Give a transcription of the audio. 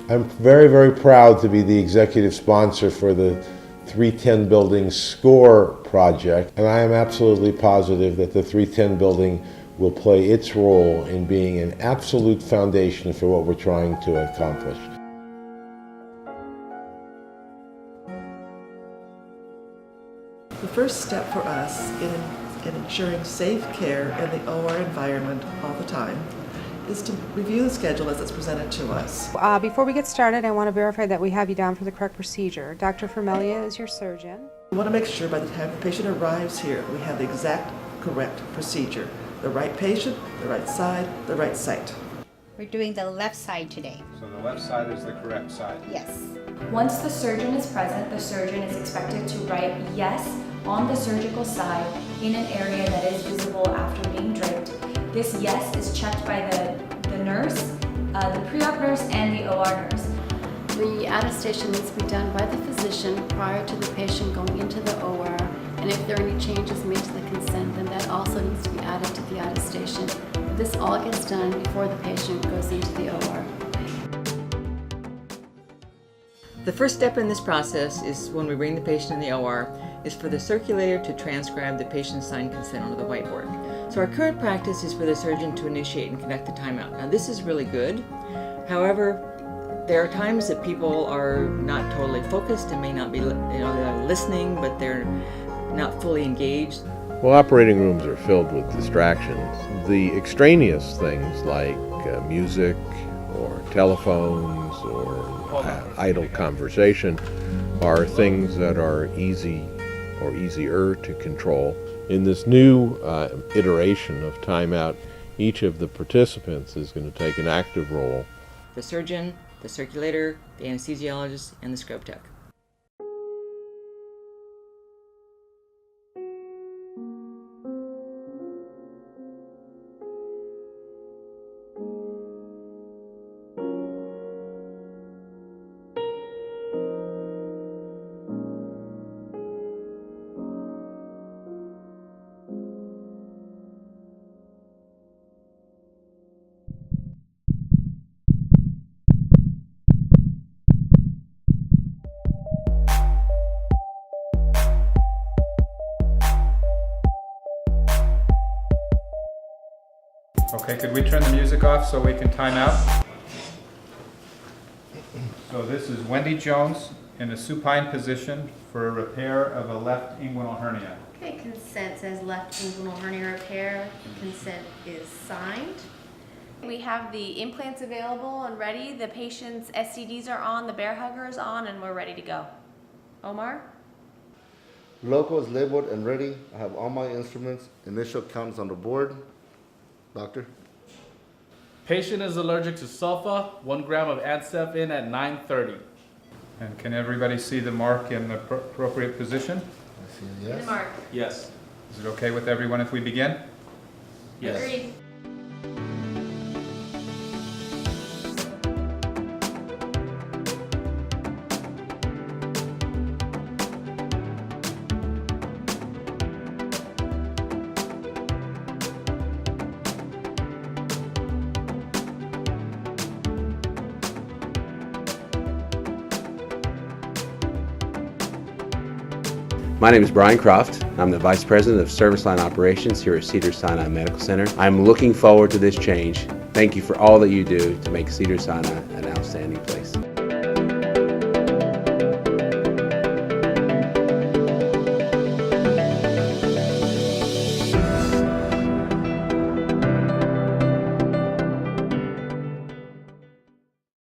I'm very, very proud to be the executive sponsor for the 310 Building SCORE project, and I am absolutely positive that the 310 Building will play its role in being an absolute foundation for what we're trying to accomplish. The first step for us in ensuring safe care in the OR environment all the time is to review the schedule as it's presented to us. Before we get started, I want to verify that we have you down for the correct procedure. Dr. Fermelia is your surgeon. We want to make sure by the time the patient arrives here, we have the exact correct procedure. The right patient, the right side, the right site. We're doing the left side today. So the left side is the correct side? Yes. Once the surgeon is present, the surgeon is expected to write yes on the surgical side in an area that is visible after being draped. This yes is checked by the nurse, the pre-op nurse, and the OR nurse. The attestation needs to be done by the physician prior to the patient going into the OR, and if there are any changes made to the consent, then that also needs to be added to the attestation. This all gets done before the patient goes into the OR. The first step in this process is when we bring the patient in the OR is for the circulator to transcribe the patient's signed consent onto the whiteboard. So our current practice is for the surgeon to initiate and conduct the timeout. Now this is really good. However, there are times that people are not totally focused and may not be they're listening, but they're not fully engaged. Well, operating rooms are filled with distractions. The extraneous things like music or telephones or idle conversation are things that are easy or easier to control. In this new iteration of timeout, each of the participants is going to take an active role. The surgeon, the circulator, the anesthesiologist, and the scrub tech. Okay, could we turn the music off so we can time out? So this is Wendy Jones in a supine position for a repair of a left inguinal hernia. Okay, consent says left inguinal hernia repair. Consent is signed. We have the implants available and ready. The patient's SCDs are on, the bear hugger is on, and we're ready to go. Omar? Loco is labeled and ready. I have all my instruments. Initial count is on the board. Doctor? Patient is allergic to sulfa, 1 gram of Adcef in at 9:30. And can everybody see the mark in the appropriate position? I see a yes. The mark. Yes. Is it okay with everyone if we begin? Yes. Agreed. My name is Brian Croft. I'm the Vice President of Service Line Operations here at Cedars-Sinai Medical Center. I'm looking forward to this change. Thank you for all that you do to make Cedars-Sinai an outstanding place.